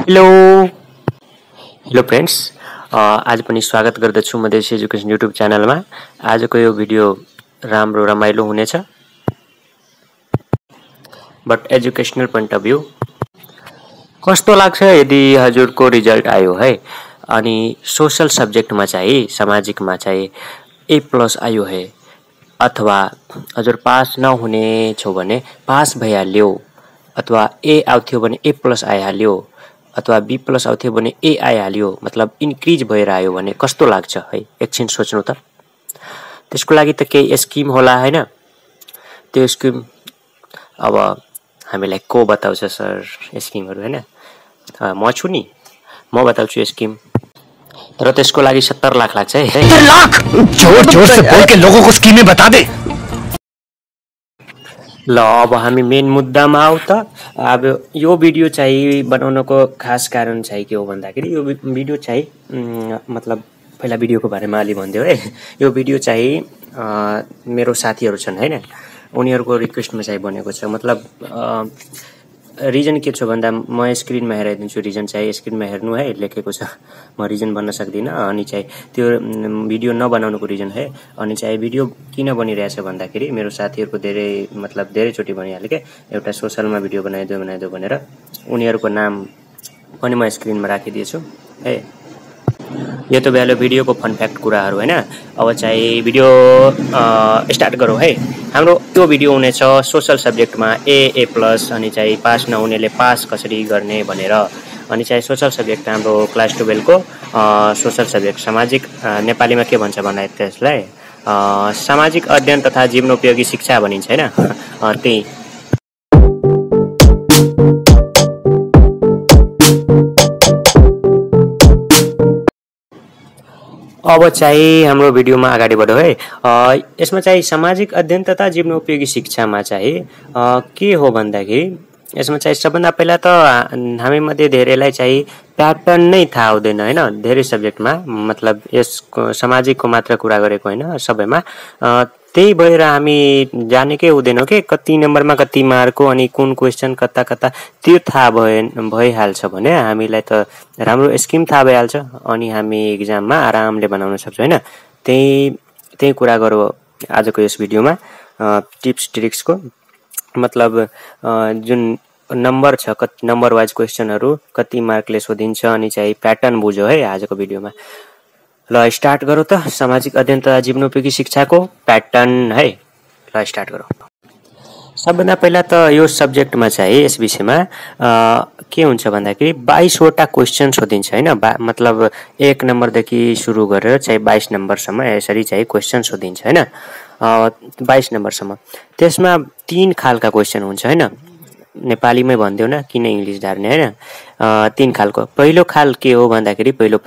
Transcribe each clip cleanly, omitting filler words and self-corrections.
Hello hello friends, आज पनि स्वागत गर्दछु मधेसी एजुकेसन युट्युब च्यानलमा। आजको यो भिडियो राम्रो रमाइलो हुनेछ, but educational point of view कस्तो लाग्छ यदि हजुरको रिजल्ट आयो है अनि सोशल सब्जेक्टमा चाहिँ सामाजिकमा चाहिँ A+ आयो है, अथवा हजुर पास नहुने छौ भने पास भइहाल्यो, अथवा ए आउँथ्यो भने A+ आइहाल्यो, अथवा B+ आउँथ्यो भने A आइहाल्यो, मतलब इन्क्रिज भएर आयो भने कस्तो लाग्छ है, एकछिन सोच्नु त। त्यसको लागि त केही स्किम होला हैन? त्यो स्किम अब हामीलाई को बताउँछ सर स्किमहरु हैन? म छु नि, म बताउँछु स्किम। तर त्यसको लागि 70 लाख लाग्छ है। 70 लाख? जोर-जोर से बोल के लोगों को स्कीमें बता दे। ल अब हामी मेन मुद्दामा आउ त। अब यो भिडियो चाहिँ बनाउनको खास कारण चाहिँ के हो भन्दाखेरि यो भिडियो चाहिँ मतलब पहिला भिडियोको बारेमा अलि भन्दियो है। यो भिडियो चाहिँ मेरो साथीहरु छन् हैन, उनीहरुको रिक्वेस्टमा चाहिँ बनेको छ। मतलब रिजन के छ भन्दा म स्क्रिनमा हेराइदिन्छु, रिजन चाहिँ स्क्रिनमा हेर्नु है, लेखेको छ। म रिजन भन्न सक्दिन। अनि चाहिँ त्यो भिडियो नबनाउनुको रिजन है। अनि चाहिँ भिडियो किन बनिरहेछ भन्दाखेरि मेरो साथीहरुको धेरै चोटी भनिहाले के एउटा सोशलमा भिडियो बनाइदियो भनेर उनीहरुको नाम पनि म स्क्रिनमा राखिदिएछु है। यो त भ्यालो भिडियोको फन फ्याक्ट कुराहरु हैन। अब चाहिँ भिडियो स्टार्ट गरौँ है। हाम्रो त्यो भिडियो हुनेछ सोशल सब्जेक्टमा A+ अनि चाहिँ पास नहुनेले पास कसरी गर्ने भनेर। अनि चाहिँ सोशल सब्जेक्ट हाम्रो क्लास 12 को सोशल सब्जेक्ट सामाजिक, नेपालीमा के भन्छ भन्दा त्यसलाई सामाजिक अध्ययन तथा जीवनोपयोगी शिक्षा भनिन्छ हैन। त्यही अब चाहिँ हाम्रो भिडियोमा अगाडि बढौँ है। यसमा चाहिँ सामाजिक अध्ययन तथा जीवनोपयोगी शिक्षामा चाहिँ के हो भन्दाखेरि यसमा चाहिँ सबभन्दा पहिला त हामी मध्ये धेरैलाई चाहिँ प्याटर्न नै थाहा हुँदैन हैन। धेरै सब्जेक्टमा मतलब यसको सामाजिकको मात्र कुरा गरेको हैन, सबैमा। त्यही भएर हामी जानेकै हुँदैनौ के कति नम्बरमा कति मार्कको अनि कुन क्वेशन कता कता त्यो थाहा भइहाल्छ भने हामीलाई त राम्रो स्किम थाहा भइहाल्छ अनि हामी एक्जाममा आरामले बनाउन सक्छौं हैन। त्यही कुरा गरौँ आजको यस भिडियोमा। टिप्स ट्रिक्सको मतलब जुन नम्बर छ, कति नम्बर वाइज क्वेशनहरु कति मार्कले सोधिन्छ अनि चाहिँ प्याटर्न बुझ्यो है आजको भिडियोमा। ल स्टार्ट गरौँ त सामाजिक अध्ययन तथा जीवनोपयोगी शिक्षाको प्याटर्न है। ल स्टार्ट गरौँ। सबभन्दा पहिला त यो सब्जेक्टमा चाहिँ यस विषयमा के हुन्छ भन्दाखेरि 22 वटा क्वेशन सोधिन्छ हैन। मतलब 1 नम्बरदेखि सुरु गरेर चाहिँ 22 नम्बरसम्म यसरी चाहिँ क्वेशन सोधिन्छ हैन। 22 नम्बरसम्म। त्यसमा 3 खालका क्वेशन हुन्छ हैन। नेपालीमै भन्दियो न, किन इंग्लिश झार्ने हैन। 3 खालको। पहिलो खाल के हो भन्दाखेरि पहिलो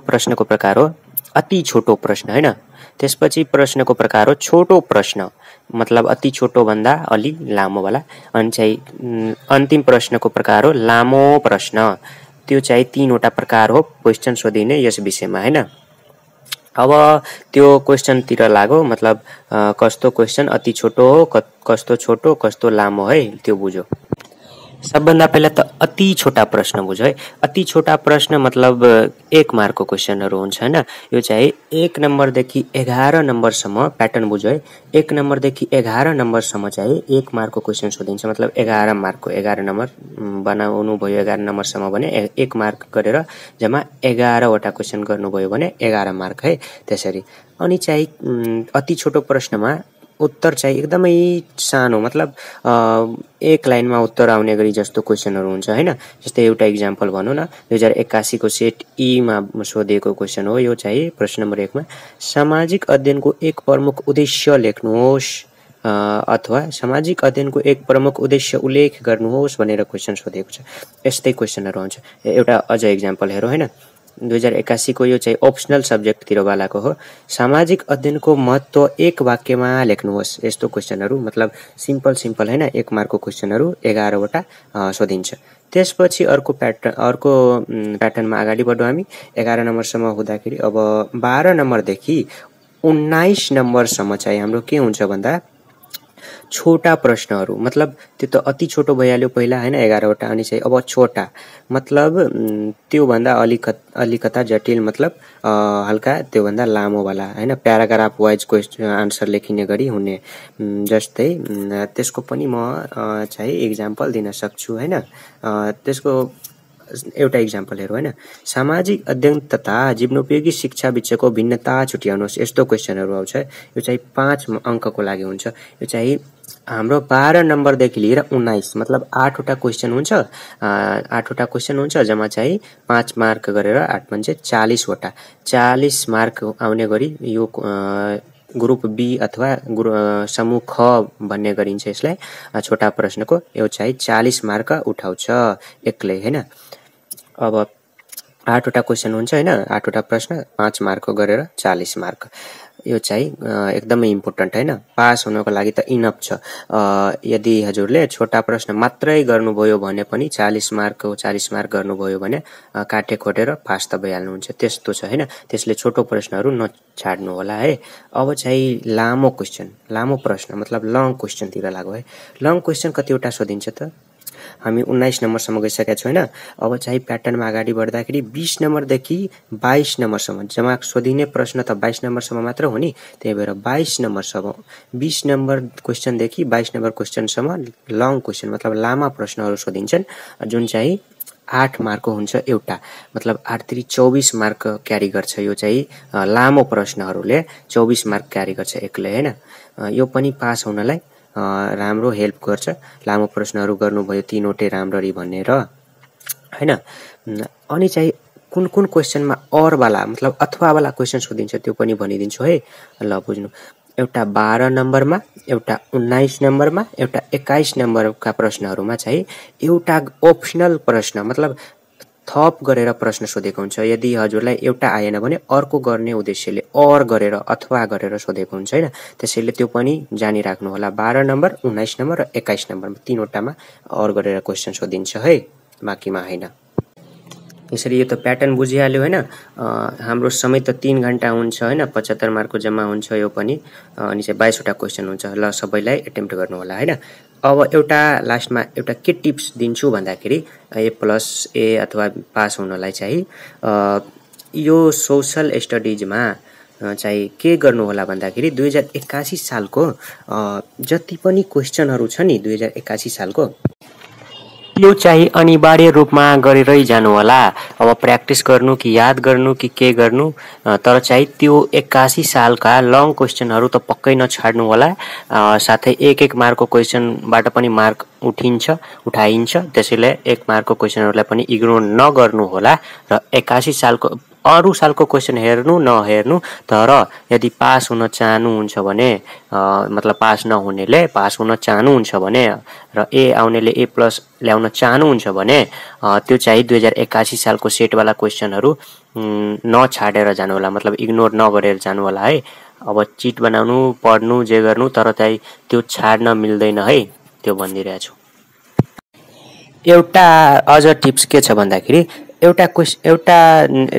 प्रश्नको प्रकार हो अति छोटो प्रश्न हैन। त्यसपछि प्रश्नको प्रकार हो छोटो प्रश्न, मतलब अति छोटो भन्दा अलि लामो वाला। अनि चाहिँ अन्तिम प्रश्नको प्रकार हो लामो प्रश्न। त्यो चाहिँ 3 वटा प्रकार हो क्वेशन सोधिने यस विषयमा हैन। अब त्यो क्वेशन तिर लागो, मतलब कस्तो क्वेशन अति छोटो हो, कस्तो छोटो कस्तो लामो है, त्यो बुझो। सबभन्दा पहिला त अति छोटा प्रश्न बुझ्यो है। अति छोटा प्रश्न मतलब 1 मार्कको क्वेशनहरु हुन्छ हैन। यो चाहिँ 1 नम्बरदेखि 11 नम्बरसम्म प्याटर्न बुझ्यो है। 1 नम्बरदेखि 11 नम्बरसम्म चाहिँ 1 मार्कको क्वेशन सोधिन्छ, मतलब 11 मार्कको 11 नम्बर बनाउनु भयो 11 नम्बरसम्म भने 1 मार्क गरेर जम्मा 11 वटा क्वेशन गर्नुभयो भने 11 मार्क है, त्यसरी। अनि चाहिँ अति छोटो प्रश्नमा उत्तर चाहिँ एकदमै सानो, मतलब 1 लाइनमा उत्तर आउने गरी जस्तो क्वेशनहरु हुन्छ हैन। जस्तै एउटा एक्जाम्पल भनौं न, 2081 को सेट ई मा सोधिएको क्वेशन हो यो चाहिँ प्रश्न नम्बर 1 मा सामाजिक अध्ययनको एक प्रमुख उद्देश्य लेख्नुहोस् अथवा सामाजिक अध्ययनको एक प्रमुख उद्देश्य उल्लेख गर्नुहोस् भनेर क्वेशन सोधिएको छ। यस्तै क्वेशनहरु हुन्छ। एउटा अझ एक्जाम्पल हेरौं हैन। 2081 को यो चाहिँ अप्सनल सब्जेक्ट तिर वालाको हो। सामाजिक अध्ययनको महत्व 1 वाक्यमा लेख्नुहोस्। यस्तो क्वेशनहरु मतलब सिम्पल हैन, 1 मार्कको क्वेशनहरु 11 वटा सोधिन्छ। त्यसपछि अर्को प्याटर्नमा अगाडि बढ्छौं हामी। 11 नम्बरसम्म हुँदाखेरि अब 12 नम्बरदेखि 19 नम्बरसम्म चाहिँ हाम्रो के हुन्छ भन्दा छोटा प्रश्नहरू मतलब त्यो त अति छोटो भइहाल्यो पहिला हैन 11 वटा अनि चाहिँ अब छोटा मतलब त्यो भन्दा अलिकता जटिल मतलब हल्का त्यो भन्दा लामो वाला हैन प्याराग्राफ वाइज क्वेशन आन्सर लेखिने गरी हुने जस्तै त्यसको पनि म चाहिँ एक्जाम्पल दिन सक्छु हैन त्यसको एउटा एक्जाम्पल हेरौँ हैन सामाजिक अध्ययन तथा जीवनोपयोगी शिक्षा बीचको भिन्नता छुट्याउनुहोस् यस्तो क्वेशनहरु आउँछ यो चाहिँ 5 अंकको लागि हुन्छ यो चाहिँ हाम्रो 12 नम्बरदेखि लिएर 19 मतलब 8 वटा क्वेशन हुन्छ 8 वटा क्वेशन हुन्छ जम्मा चाहिँ 5 मार्क गरेर 8 पंचे 40 वटा 40 मार्क आउने गरी यो ग्रुप बी अथवा समूह ख भन्ने गरिन्छ यसलाई छोटा प्रश्नको यो चाहिँ 40 मार्क उठाउँछ एक्लै हैन अब 8 वटा क्वेशन हुन्छ हैन 8 वटा प्रश्न 5 मार्कको गरेर 40 मार्क यो चाहिँ एकदमै इम्पोर्टेन्ट हैन पास हुनको लागि त इनफ छ यदि हजुरले छोटा प्रश्न मात्रै गर्नुभयो भने पनि 40 मार्कको 40 मार्क गर्नुभयो भने काटे खोटेर पास त भइहाल्नुहुन्छ त्यस्तो छ हैन त्यसले छोटो प्रश्नहरु नछाड्नु होला है अब चाहिँ लामो प्रश्न मतलब लङ क्वेशन तिर लागौ है लङ क्वेशन कतिवटा सोधिन्छ त हामी 19 नम्बरसम्म गइसकेका छौं हैन अब चाहिँ प्याटर्नमा अगाडि बढ्दाखेरि 20 नम्बरदेखि 22 नम्बरसम्म जम्मा सोधिने प्रश्न त 22 नम्बरसम्म मात्र हो नि त्यही भएर 22 नम्बरसम्म 20 नम्बर क्वेशन देखि 22 नम्बर क्वेशनसम्म लङ क्वेशन मतलब लामा प्रश्नहरु सोधिन्छन् जुन चाहिँ 8 मार्कको हुन्छ एउटा मतलब 8 3 24 मार्क क्यारी गर्छ यो चाहिँ लामो प्रश्नहरुले 24 मार्क क्यारी गर्छ एक्लै हैन यो पनि पास हुनलाई राम्रो हेल्प गर्छ लामो प्रश्नहरु गर्नुभयो तीनवटै राम्ररी भनेर हैन अनि चाहिँ कुन कुन क्वेशनमा और वाला मतलब अथवा वाला क्वेशन सोधिन्छ त्यो पनि भनिदिन्छु है ल बुझ्नु एउटा 12 नम्बरमा एउटा 19 नम्बरमा एउटा 21 नम्बरका प्रश्नहरुमा चाहिँ एउटा अप्सनल प्रश्न मतलब थप गरेर प्रश्न सोधेको हुन्छ यदि हजुरलाई एउटा आएन भने अर्को गर्ने उद्देश्यले और गरेर अथवा गरेर सोधेको हुन्छ हैन त्यसैले त्यो पनि जानि राख्नु होला 12 नम्बर 19 नम्बर र 21 नम्बरमा तीनवटामा और गरेर क्वेशन सोधिन्छ है बाकीमा हैन यसरी यो त प्याटर्न बुझिहाल्यो हैन हाम्रो समय त 3 घण्टा हुन्छ हैन 75 मार्कको जम्मा हुन्छ यो पनि अनि चाहिँ 22 वटा क्वेशन हुन्छ ल सबैलाई अटेम्प्ट गर्नु होला हैन अब एउटा लास्टमा एउटा के टिप्स दिन्छु भन्दाखेरि A+A अथवा पास हुनलाई चाहिँ यो सोशल स्टडीजमा चाहिँ के गर्नु होला भन्दाखेरि 2081 सालको जति पनि क्वेशनहरु छ नि 2081 सालको यो चाहिँ अनिवार्य रूपमा गरेरै जानु होला अब प्र्याक्टिस गर्नु कि याद गर्नु कि के गर्नु तर चाहिँ त्यो 81 सालका लङ क्वेशनहरु त पक्कै नछाड्नु होला साथै एक मार्कको क्वेशनबाट पनि मार्क उठाइन्छ त्यसैले 1 मार्कको क्वेशनहरुलाई पनि इग्नोर नगर्नु होला र 81 सालको अरु सालको क्वेशन हेर्नु नहेर्नु तर यदि पास हुन चाहनुहुन्छ भने मतलब पास नहुनेले पास हुन चाहनुहुन्छ भने र ए आउनेले A+ ल्याउन चाहनुहुन्छ भने त्यो चाहिँ 2081 सालको सेट वाला क्वेशनहरु नछाडेर जानु होला मतलब इग्नोर नगरेर जानु होला है अब चिट बनाउनु पढ्नु जे गर्नु तर चाहिँ त्यो छाड्न मिल्दैन है त्यो भन्दिरहेको छु एउटा अझ टिप्स के छ भन्दाखेरि एउटा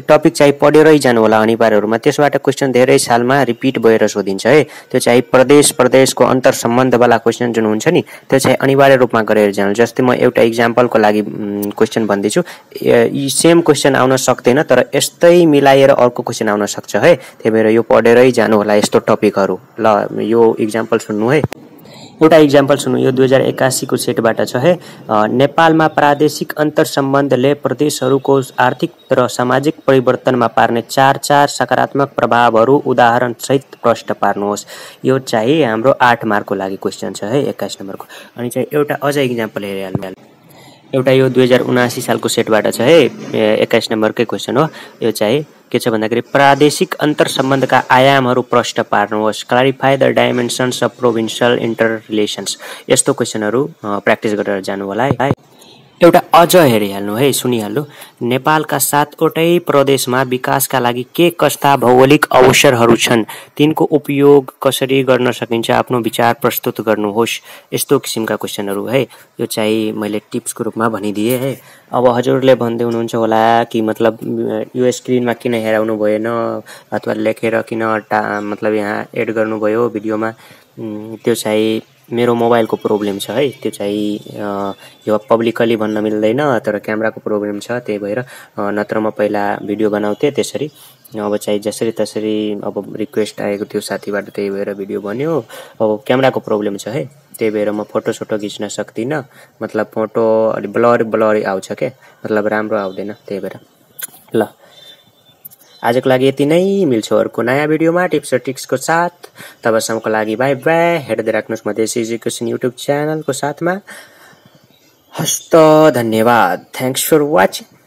टपिक चाहिँ पढेरै जानु होला अनिवार्यहरुमा त्यसबाट क्वेशन धेरै सालमा रिपिट भएर सोधिन्छ है त्यो चाहिँ प्रदेशको अन्तर सम्बन्ध वाला क्वेशन जुन हुन्छ नि त्यो चाहिँ अनिवार्य रूपमा गरेर जानु जस्तै म एउटा एक्जाम्पलको लागि क्वेशन भन्दैछु यी सेम क्वेशन आउन सक्दैन तर यस्तै मिलाएर अर्को क्वेशन आउन सक्छ है त्यही भएर यो पढेरै जानु होला यस्तो टपिकहरु ल यो एक्जाम्पल सुन्नु है एउटा एक्जाम्पल सुन्नु यो 2081 को सेटबाट छ है नेपालमा प्रादेशिक अन्तर सम्बन्धले प्रदेशहरुको आर्थिक र सामाजिक परिवर्तनमा पार्ने चार सकारात्मक प्रभावहरु उदाहरण सहित प्रश्न पार्नुहोस् यो चाहिँ हाम्रो 8 मार्कको लागि क्वेशन छ है 21 नम्बरको अनि चाहिँ एउटा अझ एक्जाम्पल हेरिहाल्नु एउटा यो 2079 सालको सेटबाट छ है 21 नम्बरकै क्वेशन हो यो चाहिँ के छ भन्दाखेरि प्रादेशिक अन्तर सम्बन्धका आयामहरु प्रश्न पार्नुहोस् clarify the dimensions of provincial interrelations यस्तो क्वेशनहरु प्र्याक्टिस गरेर जानु होला है एउटा अझ हेरिहाल्नु है सुनिहाल्नु नेपालका 7 वटै प्रदेशमा विकासका लागि के कस्ता भौगोलिक अवसरहरु छन् तिनको उपयोग कसरी गर्न सकिन्छ आफ्नो विचार प्रस्तुत गर्नुहोस् यस्तो किसिमका क्वेशनहरु है यो चाहिँ मैले टिप्सको रूपमा भनिदिए है अब हजुरले भन्दै हुनुहुन्छ होला कि मतलब यो स्क्रिनमा किन हेराउनु भएन अथवा लेखेर किन मतलब यहाँ एड गर्नुभयो भिडियोमा त्यो चाहिँ मेरो मोबाइलको प्रब्लम छ है, त्यो चाहिँ यो पब्लिकली भन्न मिल्दैन, तर क्यामेराको प्रब्लम छ, त्यही भएर नत्र म पहिला भिडियो बनाउँथेँ त्यसरी। अब चाहिँ जसरी तसरी अब रिक्वेस्ट आएको थियो साथीबाट, त्यही भएर भिडियो बन्यो। अब क्यामेराको प्रब्लम छ है, त्यही भएर म फोटो सोटो खिच्न सक्दिनँ, मतलब फोटो अलि ब्लरी आउँछ के, मतलब राम्रो आउँदैन, त्यही भएर। ल आजको लागि यति नै, मिल्छु अर्को नयाँ भिडियोमा टिप्स र ट्रिक्सको साथ। तबसम्मको लागि बाई बाई। हेर्दै राख्नुहोस् मधेसी एजुकेसन युट्युब च्यानलको साथमा। हस्त धन्यवाद। Thanks for watching.